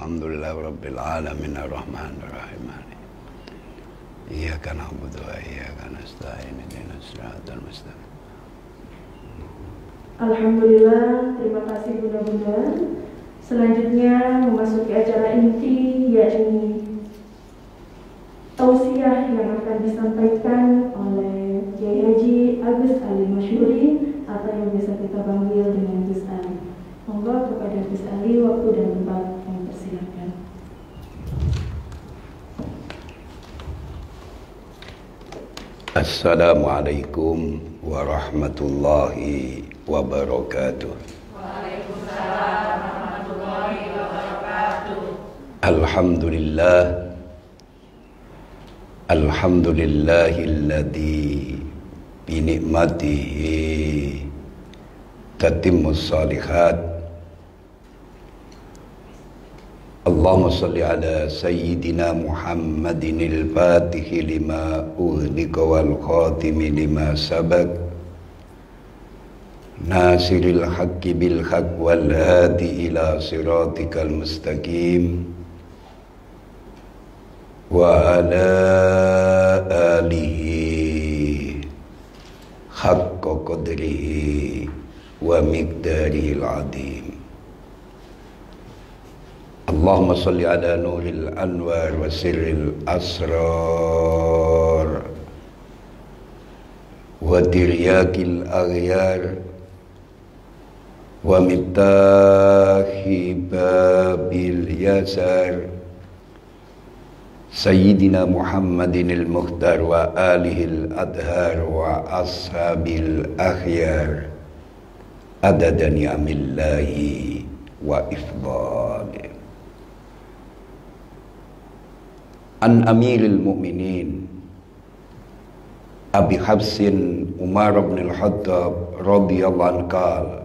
Alhamdulillah Rabbil Alamin Ar-Rahmanir Rahim. Iyyaka na'budu wa iyyaka nasta'in ihdinas siratal mustaqim. Alhamdulillah, terima kasih Bunda-bunda. Selanjutnya memasuki acara inti, yakni tausiah yang akan disampaikan oleh Kiai Haji Agus Ali Masyuri atau yang biasa kita panggil dengan Gus Ali. Monggo kepada Gus Ali, waktu dan tempat yang persilakan. Assalamualaikum warahmatullahi wabarakatuh. Waalaikumsalam warahmatullahi wabarakatuh. Alhamdulillahilladzi binikmatihi tatimmus shalihat. Allahumma salli ala sayyidina Muhammadinil fatihi lima ughliqa wal khatimi lima sabaq nasiril haqqi bil haqq wal hadi ila siratikal mustaqim wa ala alihi haqqa qadrihi wa miqdarihil azim. Allahumma salli ala nuril anwar wa sirril asrar wa tiryakil aghyar wa mitahi babil yasar Sayyidina Muhammadinil Mukhtar wa alihil adhar wa ashabil akhyar adada ni'amillahi wa ifdali. An Amiril Mu'minin Abi Hafsin Umar bin Al-Khattab radhiyallahu anhu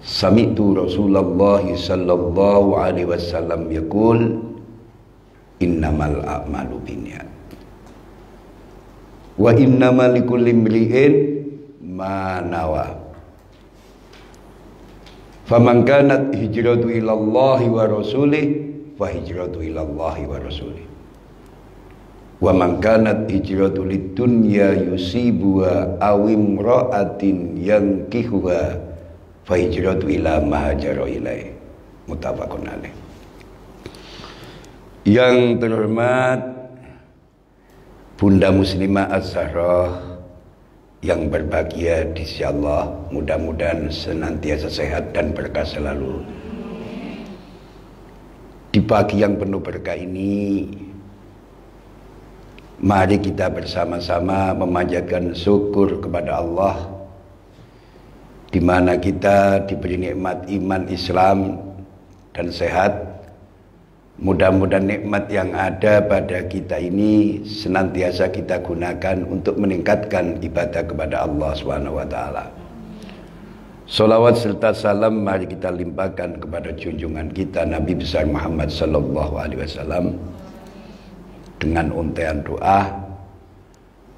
sami'tu Rasulullah sallallahu alaihi wasallam yaqul innamal a'malu binniyat wa innamal likulli imri'in ma nawa faman kanat hijratu ila Allah wa rasulih fa hijratu ila Allah wa rasulih wa man kanat hijratu lidunya yusibuha aw imra'atin yankihuha fa hijratu ila ma hajara ilaih. Muttafaqun alaih. Yang terhormat Bunda Muslimah Az-Zahra yang berbahagia di sisi Allah, mudah-mudahan senantiasa sehat dan berkah selalu. Di pagi yang penuh berkah ini, mari kita bersama-sama memanjatkan syukur kepada Allah, di mana kita diberi nikmat iman Islam dan sehat. Mudah-mudahan nikmat yang ada pada kita ini senantiasa kita gunakan untuk meningkatkan ibadah kepada Allah Subhanahu wa taala. Salawat serta salam mari kita limpahkan kepada junjungan kita Nabi besar Muhammad sallallahu alaihi wasallam dengan untaian doa.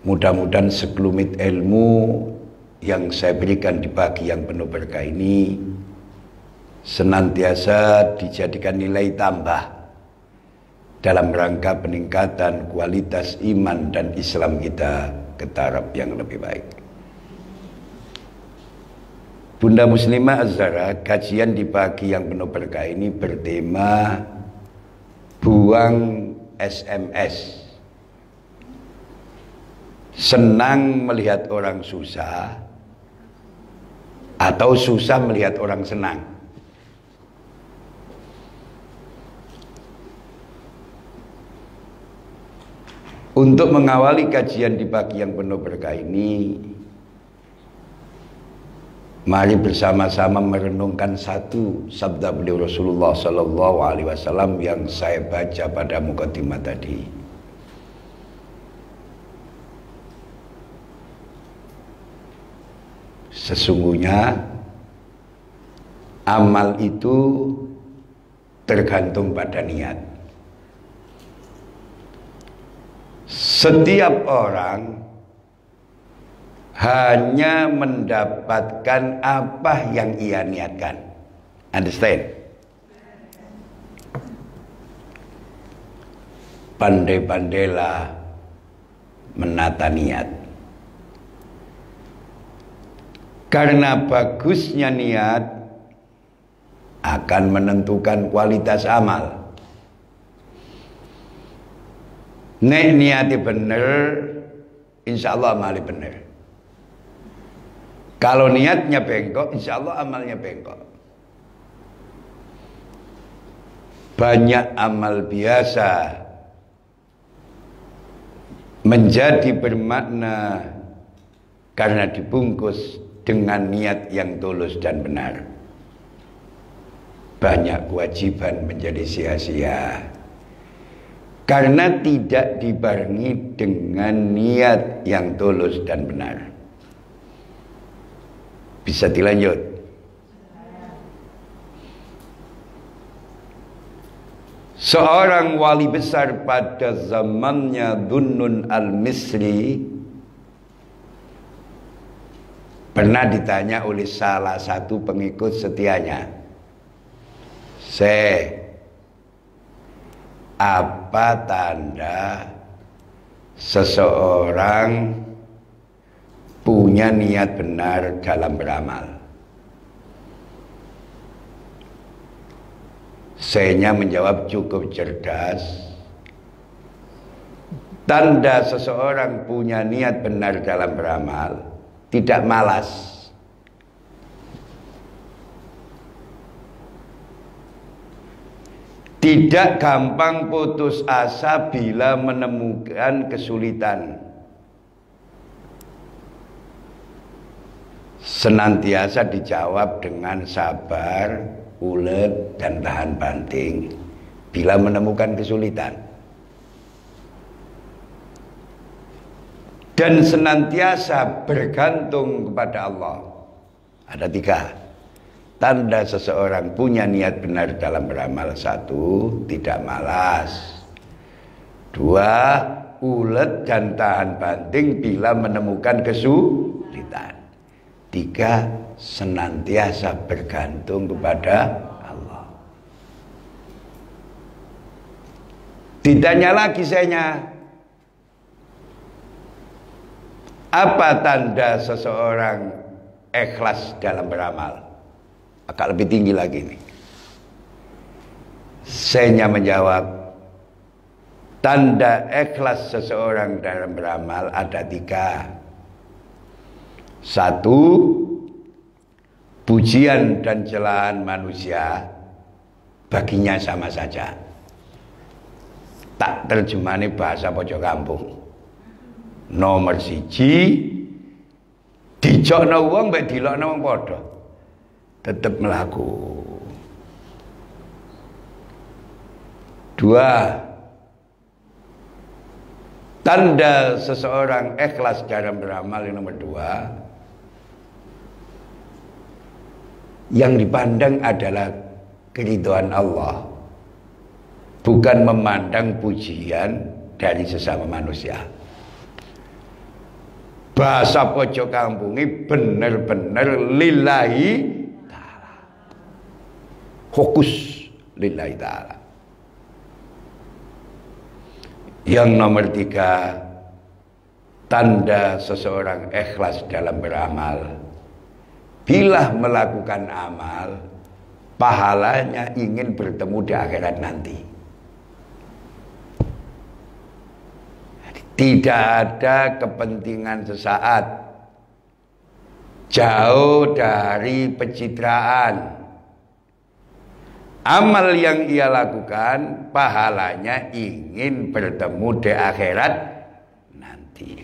Mudah-mudahan sekelumit ilmu yang saya berikan di pagi yang penuh berkah ini senantiasa dijadikan nilai tambah dalam rangka peningkatan kualitas iman dan Islam kita ke taraf yang lebih baik. Bunda Muslimah Az-Zahra, kajian di pagi yang penuh berkah ini bertema buang SMS. Senang melihat orang susah atau susah melihat orang senang. Untuk mengawali kajian di pagi yang penuh berkah ini, mari bersama-sama merenungkan satu sabda beliau Rasulullah sallallahu alaihi wasallam yang saya baca pada mukaddimah tadi. Sesungguhnya amal itu tergantung pada niat. Setiap orang hanya mendapatkan apa yang ia niatkan. Understand? pandai-pandailah menata niat. Karena bagusnya niat akan menentukan kualitas amal. Nek niatnya bener, insya Allah amalnya bener. Kalau niatnya bengkok, insya Allah amalnya bengkok. Banyak amal biasa menjadi bermakna karena dibungkus dengan niat yang tulus dan benar. Banyak kewajiban menjadi sia-sia karena tidak dibarengi dengan niat yang tulus dan benar. Bisa dilanjut. Seorang wali besar pada zamannya Dhunnun al-Misri pernah ditanya oleh salah satu pengikut setianya, apa tanda seseorang punya niat benar dalam beramal? Saya menjawab cukup cerdas. Tanda seseorang punya niat benar dalam beramal, tidak malas. Tidak gampang putus asa bila menemukan kesulitan. Senantiasa dijawab dengan sabar, ulet, dan tahan banting bila menemukan kesulitan. Dan senantiasa bergantung kepada Allah. Ada 3 tanda seseorang punya niat benar dalam beramal. 1, tidak malas. 2, ulet dan tahan banting bila menemukan kesulitan. 3, senantiasa bergantung kepada Allah. Ditanya lagi saya, apa tanda seseorang ikhlas dalam beramal? Agak lebih tinggi lagi nih. Saya menjawab, tanda ikhlas seseorang dalam beramal ada 3. 1, pujian dan celaan manusia baginya sama saja. Tak terjemahnya bahasa pojok kampung. Nomor 1, dijokno wong mbek dilokno wong padha. Tetep mlaku. 2, tanda seseorang ikhlas dalam beramal yang nomor 2, yang dipandang adalah keridhaan Allah, bukan memandang pujian dari sesama manusia. Bahasa pojok kampung ini bener-bener lillahi ta'ala, fokus lillahi ta'ala. Yang nomor 3, tanda seseorang ikhlas dalam beramal, bila melakukan amal, pahalanya ingin bertemu di akhirat nanti. Tidak ada kepentingan sesaat, jauh dari pencitraan. Amal yang ia lakukan, pahalanya ingin bertemu di akhirat nanti.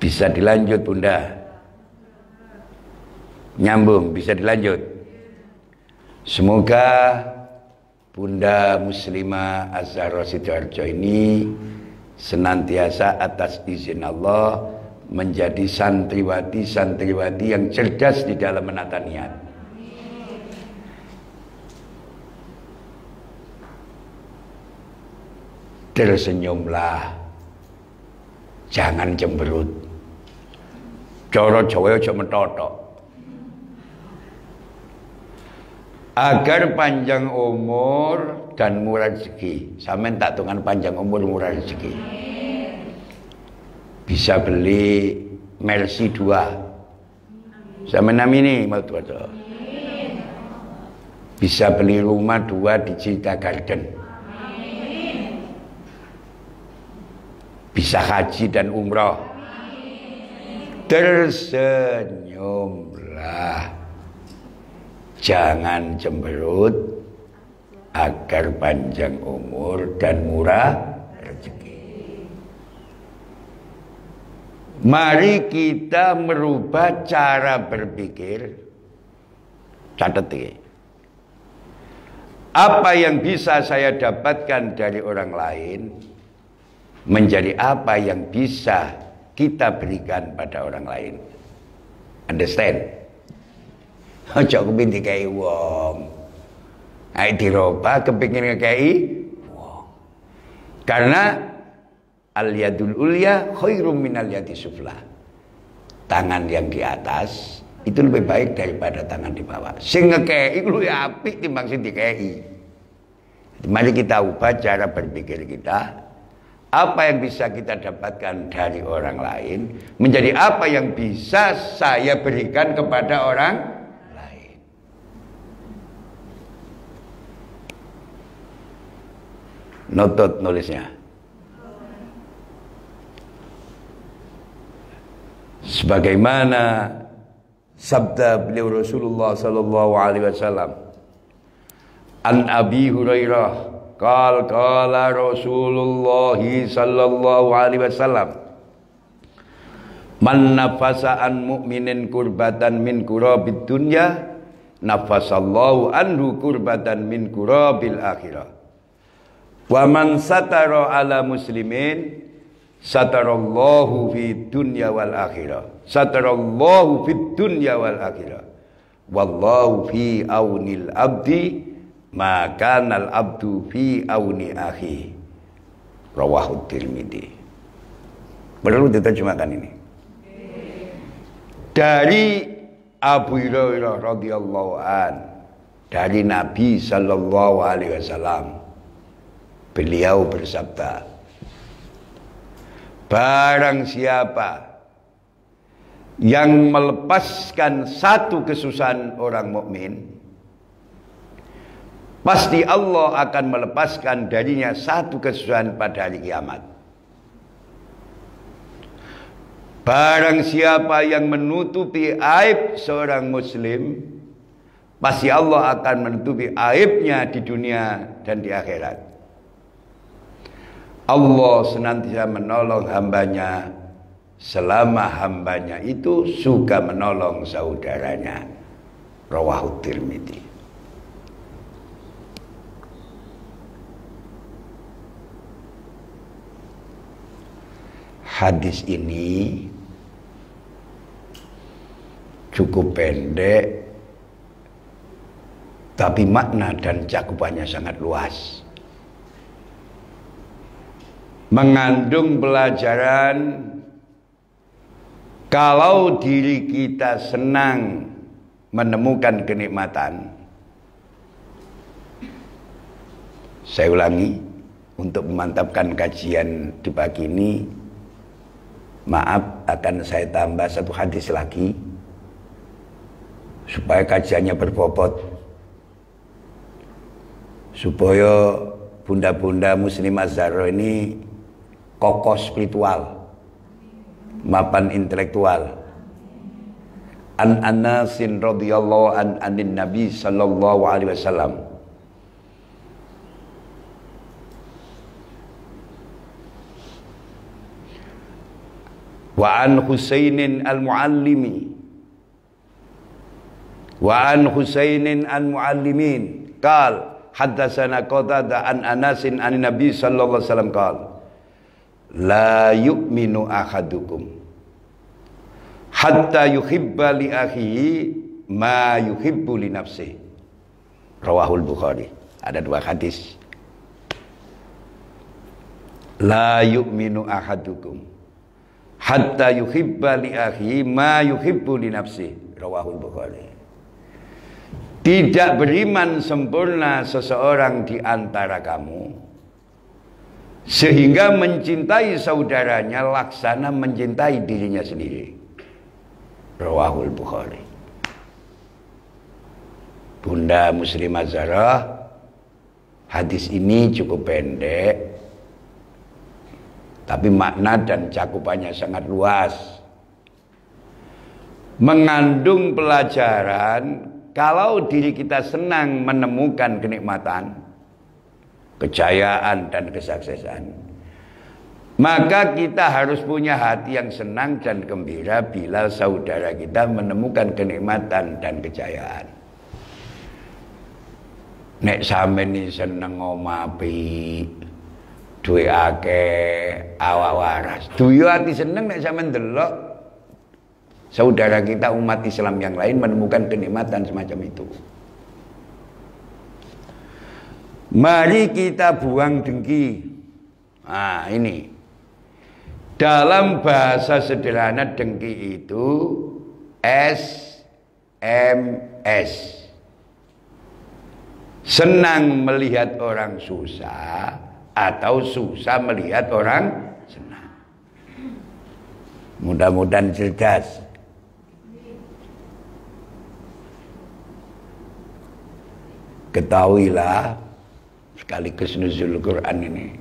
Bisa dilanjut Bunda? Nyambung, bisa dilanjut. Semoga Bunda Muslimah Az-Zahra Sidoarjo ini senantiasa atas izin Allah menjadi santriwati yang cerdas di dalam menata niat. Tersenyumlah, jangan cemberut. Cara Jawa aja mentotok. agar panjang umur dan murah rezeki. Sampeyan tak tungan panjang umur murah rezeki. Bisa beli Mercy 2. Sampeyan namini mau tuwa. Bisa beli rumah 2 di Cita Garden. Bisa haji dan umroh. Tersenyumlah. Jangan cemberut agar panjang umur dan murah rezeki. Mari kita merubah cara berpikir. Catat ini. Apa yang bisa saya dapatkan dari orang lain menjadi apa yang bisa kita berikan pada orang lain. Understand? Ojo kepingin dikai wong. Ayo dirubah kepingin ngekei wong. Karena al-yadul ulya khairum minal yadi sufla. Tangan yang di atas itu lebih baik daripada tangan di bawah. Sing ngekei iku luwih apik timbang sing dikei. Mari kita ubah cara berpikir kita. Apa yang bisa kita dapatkan dari orang lain menjadi apa yang bisa saya berikan kepada orang lain. Notot nulisnya. Sebagaimana sabda beliau Rasulullah sallallahu alaihi wasallam, an Abi Hurairah qala Rasulullah sallallahu alaihi wasallam, man nafasa an mu'minin kurbatan min kurabid dunya nafasallahu anhu kurbatan min kurabil akhirah. Wa man satara ala muslimin satarallahu fid dunya wal akhirah. Satarallahu fid dunya wal akhirah. Wallahu fi aunil abdi maka al abdu fi auni akhi. Rawahu Tirmidzi. Perlu diterjemahkan ini. Dari Abu Hurairah radhiyallahu an, dari Nabi sallallahu alaihi wasallam, beliau bersabda, barang siapa yang melepaskan satu kesusahan orang mukmin, pasti Allah akan melepaskan darinya satu kesusahan pada hari kiamat. Barang siapa yang menutupi aib seorang muslim, pasti Allah akan menutupi aibnya di dunia dan di akhirat. Allah senantiasa menolong hambanya selama hambanya itu suka menolong saudaranya. Rawahu Tirmidzi. Hadis ini cukup pendek, tapi makna dan cakupannya sangat luas. Mengandung pelajaran kalau diri kita senang menemukan kenikmatan. Saya ulangi untuk memantapkan kajian di pagi ini. Maaf, akan saya tambah satu hadis lagi supaya kajiannya berbobot, supaya bunda-bunda muslimah Zahra ini kokoh spiritual, mapan intelektual. An Anasin radhiyallahu anin Nabi sallallahu alaihi wasallam, wa an Husainin al-Muallimi, wa an Husainin al-Muallimin qal haddatsana Qatadah an Anasin an Nabi sallallahu alaihi wasallam qal la yu'minu ahadukum hatta yuhibba li akhihi ma yuhibbu li nafsihi. Rawahul Bukhari. Ada dua hadis. La yu'minu ahadukum hatta yuhibba li akhihi ma yuhibbu li nafsihi. Rawahul Bukhari. Tidak beriman sempurna seseorang di antara kamu sehingga mencintai saudaranya laksana mencintai dirinya sendiri. Rawahul Bukhari. Bunda Muslimah Zarah, hadis ini cukup pendek, tapi makna dan cakupannya sangat luas. Mengandung pelajaran kalau diri kita senang menemukan kenikmatan, kejayaan dan kesuksesan, maka kita harus punya hati yang senang dan gembira bila saudara kita menemukan kenikmatan dan kejayaan. Nek sampeyan ni seneng ngomapi, duwe akeh, awak waras. Duwe ati seneng nek sampeyan delok saudara kita umat Islam yang lain menemukan kenikmatan semacam itu. Mari kita buang dengki. Nah, ini. Dalam bahasa sederhana dengki itu SMS. Senang melihat orang susah atau susah melihat orang senang. Mudah-mudahan cerdas. Ketahuilah sekaligus nuzul Quran ini,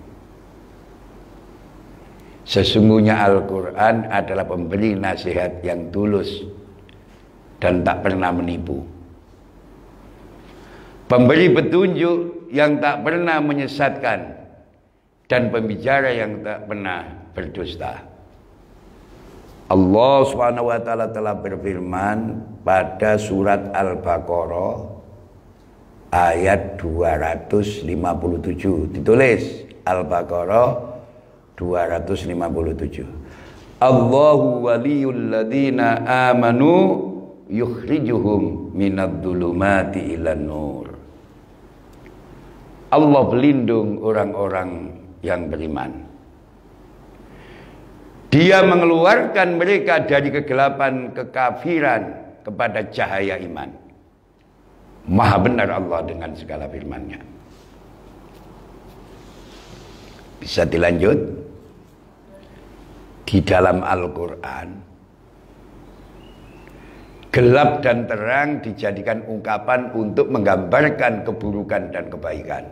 sesungguhnya Al-Quran adalah pemberi nasihat yang tulus dan tak pernah menipu, pemberi petunjuk yang tak pernah menyesatkan, dan pembicara yang tak pernah berdusta. Allah Subhanahu wa taala telah berfirman pada surat Al-Baqarah ayat 257, ditulis Al-Baqarah 257. Allahu waliyul ladzina amanu yukhrijuhum minadh dhulumati ilan nur. Allah pelindung orang-orang yang beriman. Dia mengeluarkan mereka dari kegelapan kekafiran kepada cahaya iman. Maha benar Allah dengan segala firman-Nya. Bisa dilanjut? Di dalam Al-Quran, gelap dan terang dijadikan ungkapan untuk menggambarkan keburukan dan kebaikan.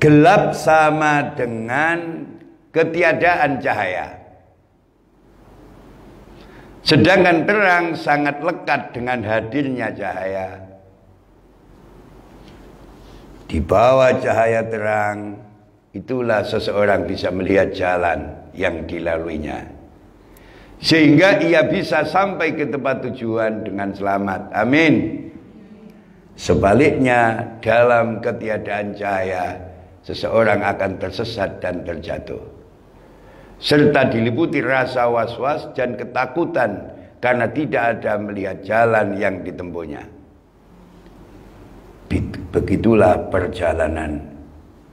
Gelap sama dengan ketiadaan cahaya. Sedangkan terang sangat lekat dengan hadirnya cahaya. Di bawah cahaya terang, itulah seseorang bisa melihat jalan yang dilaluinya, sehingga ia bisa sampai ke tempat tujuan dengan selamat. Amin. Sebaliknya, dalam ketiadaan cahaya, seseorang akan tersesat dan terjatuh, serta diliputi rasa was-was dan ketakutan karena tidak ada melihat jalan yang ditempuhnya. Begitulah perjalanan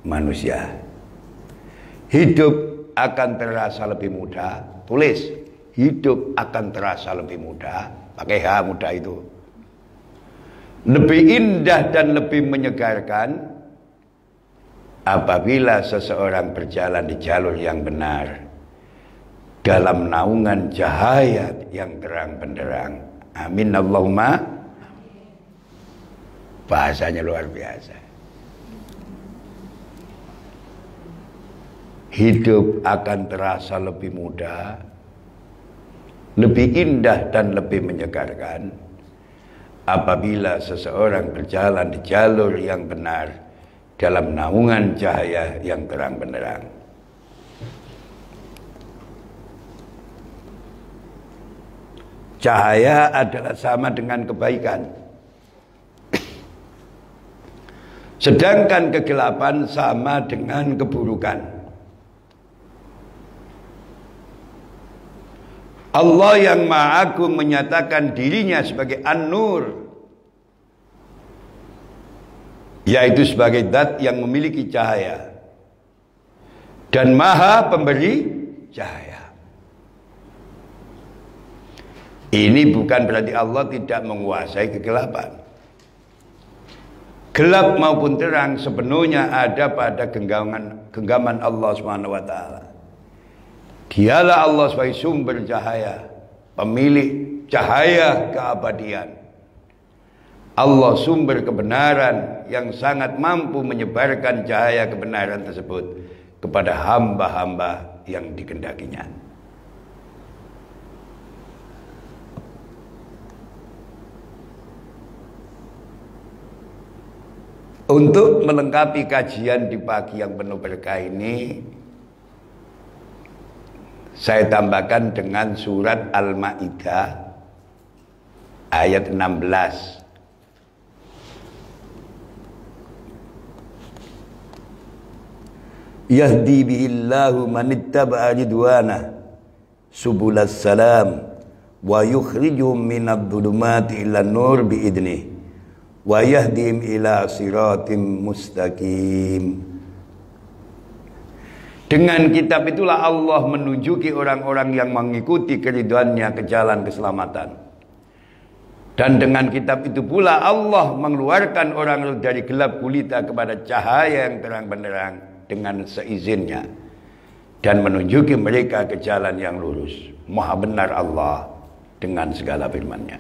manusia. Hidup akan terasa lebih mudah. Tulis, hidup akan terasa lebih mudah. Pakai H, mudah itu. Lebih indah dan lebih menyegarkan apabila seseorang berjalan di jalur yang benar, dalam naungan cahaya yang terang benderang. Amin Allahumma. Bahasanya luar biasa. Hidup akan terasa lebih mudah, lebih indah dan lebih menyegarkan apabila seseorang berjalan di jalur yang benar, dalam naungan cahaya yang terang benderang. Cahaya adalah sama dengan kebaikan, sedangkan kegelapan sama dengan keburukan. Allah yang Maha Agung menyatakan dirinya sebagai An-Nur, yaitu sebagai zat yang memiliki cahaya dan Maha Pemberi cahaya. Ini bukan berarti Allah tidak menguasai kegelapan. Gelap maupun terang sepenuhnya ada pada genggaman Allah Subhanahu wa taala. Dialah Allah sebagai sumber cahaya, pemilik cahaya keabadian. Allah sumber kebenaran yang sangat mampu menyebarkan cahaya kebenaran tersebut kepada hamba-hamba yang dikehendakinya. Untuk melengkapi kajian di pagi yang penuh berkah ini, saya tambahkan dengan surat Al-Maidah ayat 16. Yahdi bihillahu manittaba'a ridwanah subulas salam wa yukhrijuhum minadh dhulumati ilan nur biidnih wa yahdihim ila siratim mustaqim. Dengan kitab itulah Allah menunjuki orang-orang yang mengikuti keridhoannya ke jalan keselamatan. Dan dengan kitab itu pula Allah mengeluarkan orang dari gelap gulita kepada cahaya yang terang benderang dengan seizinnya dan menunjuki mereka ke jalan yang lurus. Maha benar Allah dengan segala firman-Nya.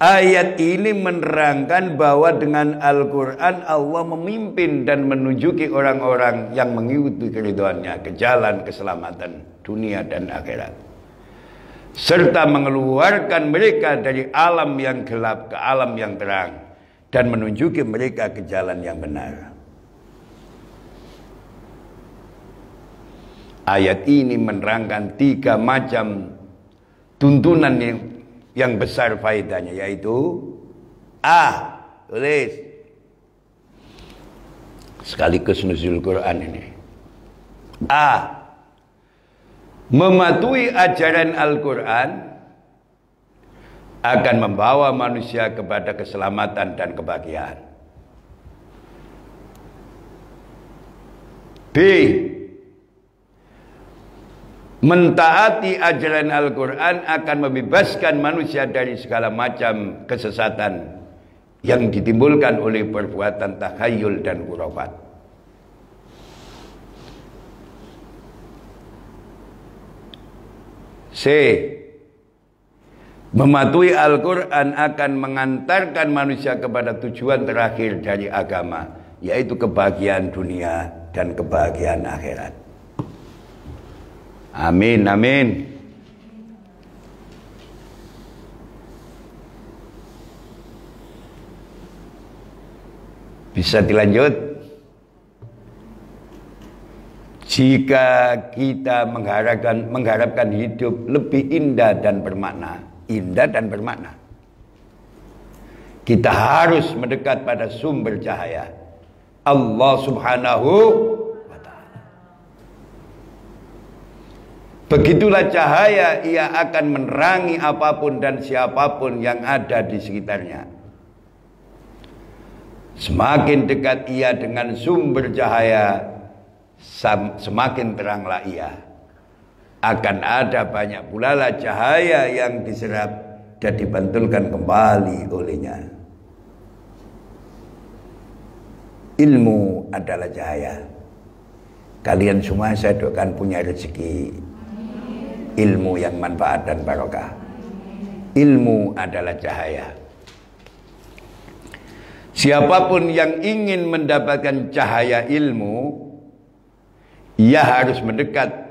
Ayat ini menerangkan bahwa dengan Al-Quran Allah memimpin dan menunjuki orang-orang yang mengikuti keridhoannya ke jalan keselamatan dunia dan akhirat, serta mengeluarkan mereka dari alam yang gelap ke alam yang terang dan menunjuki mereka ke jalan yang benar. Ayat ini menerangkan 3 macam tuntunan yang besar faedahnya, yaitu A, tulis sekaligus nuzul Quran ini. A, mematuhi ajaran Al-Quran akan membawa manusia kepada keselamatan dan kebahagiaan. B, mentaati ajaran Al-Quran akan membebaskan manusia dari segala macam kesesatan yang ditimbulkan oleh perbuatan takhayul dan khurafat. C, mematuhi Al-Quran akan mengantarkan manusia kepada tujuan terakhir dari agama, yaitu kebahagiaan dunia dan kebahagiaan akhirat. Amin, amin. Bisa dilanjut? Jika kita mengharapkan hidup lebih indah dan bermakna, kita harus mendekat pada sumber cahaya, Allah Subhanahu wa ta'ala. Begitulah cahaya, ia akan menerangi apapun dan siapapun yang ada di sekitarnya. Semakin dekat ia dengan sumber cahaya, semakin teranglah ia. Akan ada banyak pula lah cahaya yang diserap dan dibantulkan kembali olehnya. Ilmu adalah cahaya. Kalian semua saya doakan punya rezeki ilmu yang manfaat dan barokah. Ilmu adalah cahaya. Siapapun yang ingin mendapatkan cahaya ilmu, ia harus mendekat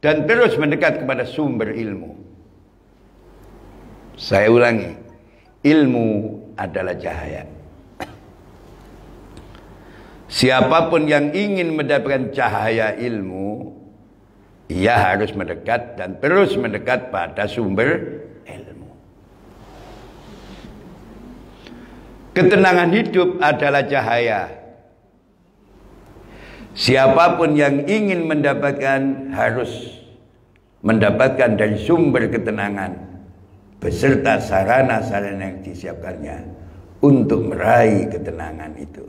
dan terus mendekat kepada sumber ilmu. Saya ulangi, ilmu adalah cahaya. Siapapun yang ingin mendapatkan cahaya ilmu, ia harus mendekat dan terus mendekat pada sumber ilmu. Ketenangan hidup adalah cahaya. Siapapun yang ingin mendapatkan harus mendapatkan dari sumber ketenangan beserta sarana-sarana yang disiapkannya untuk meraih ketenangan itu.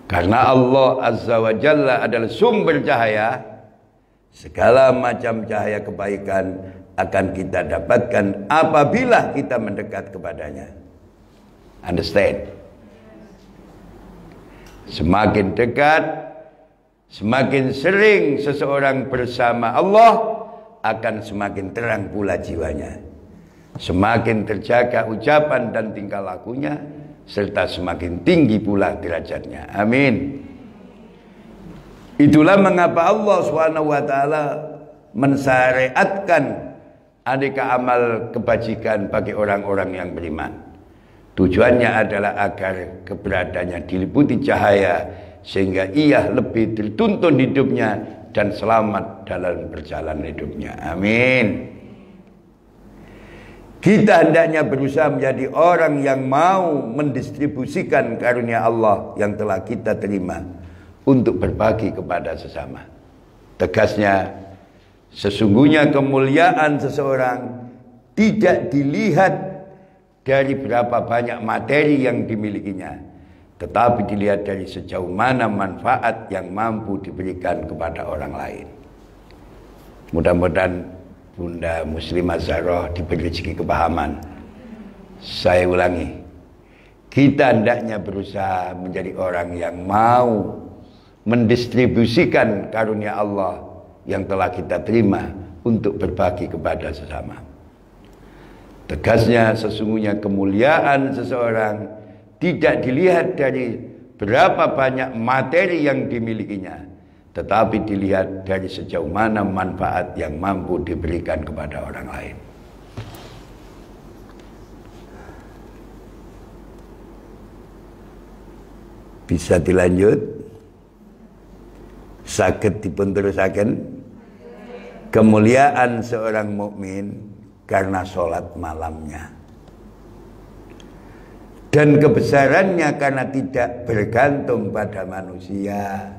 Karena Allah Azza wa Jalla adalah sumber cahaya, segala macam cahaya kebaikan akan kita dapatkan apabila kita mendekat kepadanya. Understand? Semakin dekat, semakin sering seseorang bersama Allah, akan semakin terang pula jiwanya. Semakin terjaga ucapan dan tingkah lakunya, serta semakin tinggi pula derajatnya. Amin. Itulah mengapa Allah SWT mensyariatkan aneka amal kebajikan bagi orang-orang yang beriman. Tujuannya adalah agar keberadaannya diliputi cahaya, sehingga ia lebih tertuntun hidupnya dan selamat dalam perjalanan hidupnya. Amin. Kita hendaknya berusaha menjadi orang yang mau mendistribusikan karunia Allah yang telah kita terima untuk berbagi kepada sesama. Tegasnya, sesungguhnya kemuliaan seseorang tidak dilihat dari berapa banyak materi yang dimilikinya, tetapi dilihat dari sejauh mana manfaat yang mampu diberikan kepada orang lain. Mudah-mudahan Bunda Muslimah Zahroh diberi rezeki kepahaman. Saya ulangi, kita hendaknya berusaha menjadi orang yang mau mendistribusikan karunia Allah yang telah kita terima untuk berbagi kepada sesama. Tegasnya, sesungguhnya kemuliaan seseorang tidak dilihat dari berapa banyak materi yang dimilikinya, tetapi dilihat dari sejauh mana manfaat yang mampu diberikan kepada orang lain. Bisa dilanjut? Saged dipun terusaken? Kemuliaan seorang mukmin karena sholat malamnya, dan kebesarannya karena tidak bergantung pada manusia.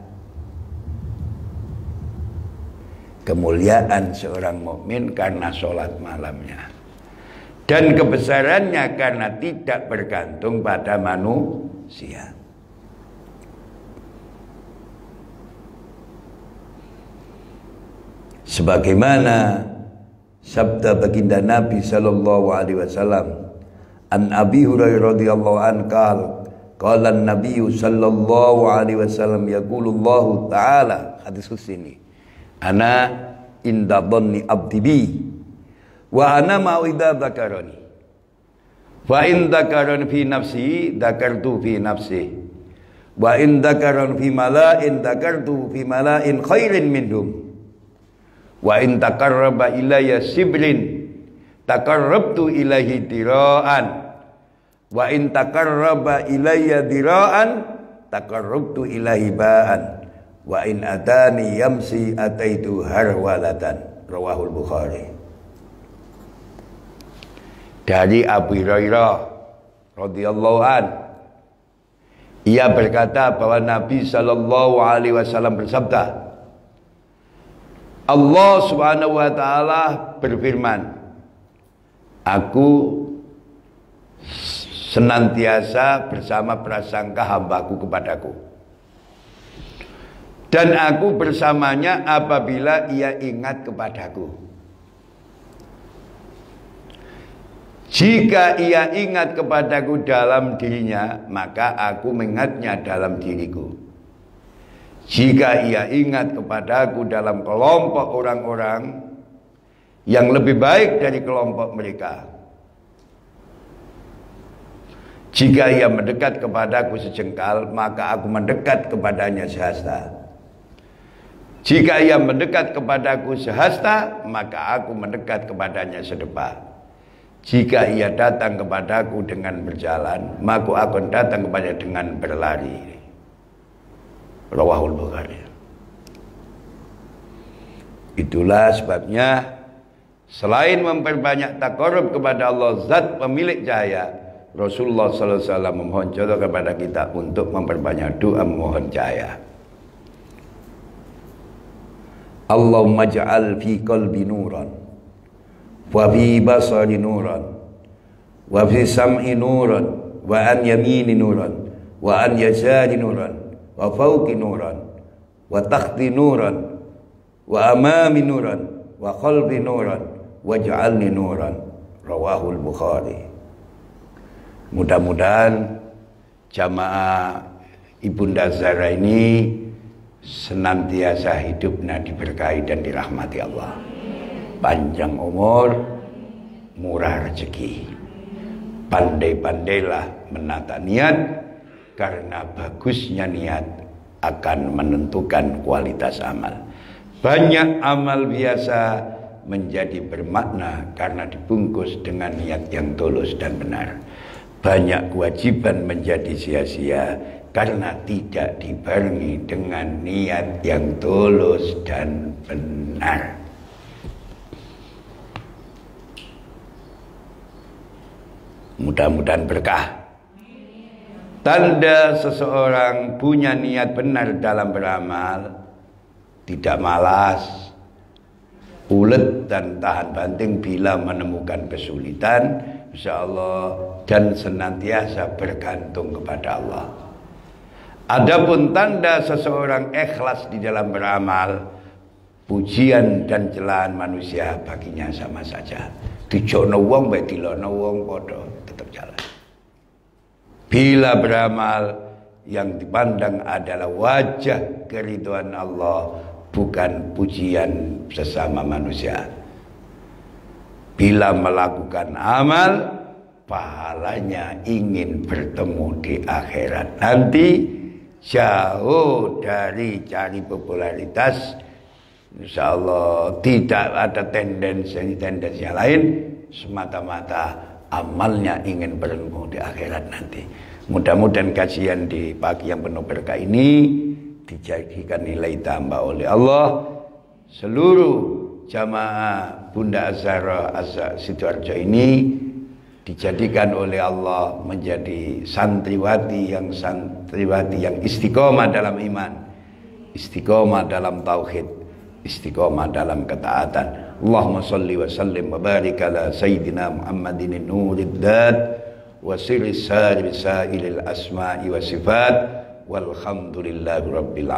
Kemuliaan seorang mukmin karena sholat malamnya, dan kebesarannya karena tidak bergantung pada manusia. Sebagaimana sabda baginda Nabi sallallahu alaihi wasallam, an Abi Hurairah radhiyallahu anhu qala an-nabiy sallallahu alaihi wasallam yaqulullahu ta'ala, hadis ini, ana inda dhanni abdi bi wa ana ma idza dzakarani fa in dzakarani fi nafsi dzakartu fi nafsi wa in dzakarani fi mala'in dzakartu fi mala'in khairin minhum wa in taqarraba ilayya sibrin taqarrabtu ilaihi dira'an wa in taqarraba ilayya dira'an taqarrabtu ilaihi ba'an wa in atani yamsi ataitu harwalatan. Rawahul Bukhari. Dari Abu Hurairah radhiyallahu an, ia berkata bahwa Nabi sallallahu alaihi wasallam bersabda, Allah Subhanahu wa taala berfirman, aku senantiasa bersama prasangka hambaku kepadaku, dan aku bersamanya apabila ia ingat kepadaku. Jika ia ingat kepadaku dalam dirinya, maka aku mengingatnya dalam diriku. Jika ia ingat kepadaku dalam kelompok orang-orang yang lebih baik dari kelompok mereka, jika ia mendekat kepadaku sejengkal, maka aku mendekat kepadanya sehasta. Jika ia mendekat kepadaku sehasta, maka aku mendekat kepadanya sedepa. Jika ia datang kepadaku dengan berjalan, maka aku akan datang kepadanya dengan berlari. Rawahul Bukhari. Itulah sebabnya selain memperbanyak taqarrub kepada Allah Zat pemilik cahaya, Rasulullah sallallahu alaihi wasallam memohon jodoh kepada kita untuk memperbanyak doa memohon cahaya. Allahumma ja'al fi qalbi nuran wa fi basari nuran wa fi sam'i nuran wa an yamini nuran wa an yasari nuran wa fawqi nuran wa takhti nuran wa amami nuran wa khalfi nuran waj'alni nuran, rawahul Bukhari. Mudah-mudahan jamaah Ibunda Zahra ini senantiasa hidupnya diberkahi dan dirahmati Allah. Panjang umur, murah rezeki. Pandai-pandailah menata niat, karena bagusnya niat akan menentukan kualitas amal. Banyak amal biasa menjadi bermakna karena dibungkus dengan niat yang tulus dan benar. Banyak kewajiban menjadi sia-sia karena tidak dibarengi dengan niat yang tulus dan benar. Mudah-mudahan berkah. Tanda seseorang punya niat benar dalam beramal, tidak malas, ulet dan tahan banting bila menemukan kesulitan, insyaallah, dan senantiasa bergantung kepada Allah. Adapun tanda seseorang ikhlas di dalam beramal, pujian dan celaan manusia baginya sama saja. Dijono wong bae dilono wong padha tetap jalan. Bila beramal yang dipandang adalah wajah keridhaan Allah, bukan pujian sesama manusia. Bila melakukan amal, pahalanya ingin bertemu di akhirat nanti, jauh dari cari popularitas. Insyaallah tidak ada tendensi yang lain, semata-mata amalnya ingin bertemu di akhirat nanti. Mudah-mudahan kajian di pagi yang penuh berkah ini dijadikan nilai tambah oleh Allah. Seluruh jamaah Bunda Zahra Sidoarjo ini dijadikan oleh Allah menjadi santriwati yang istiqomah dalam iman, istiqomah dalam tauhid, istiqomah dalam ketaatan. Allahumma salli wa sallim wa barik ala sayyidina Muhammadin nurid dat wa sirri sa'ilil asma'i wa sifat walhamdulillahi rabbil alamin.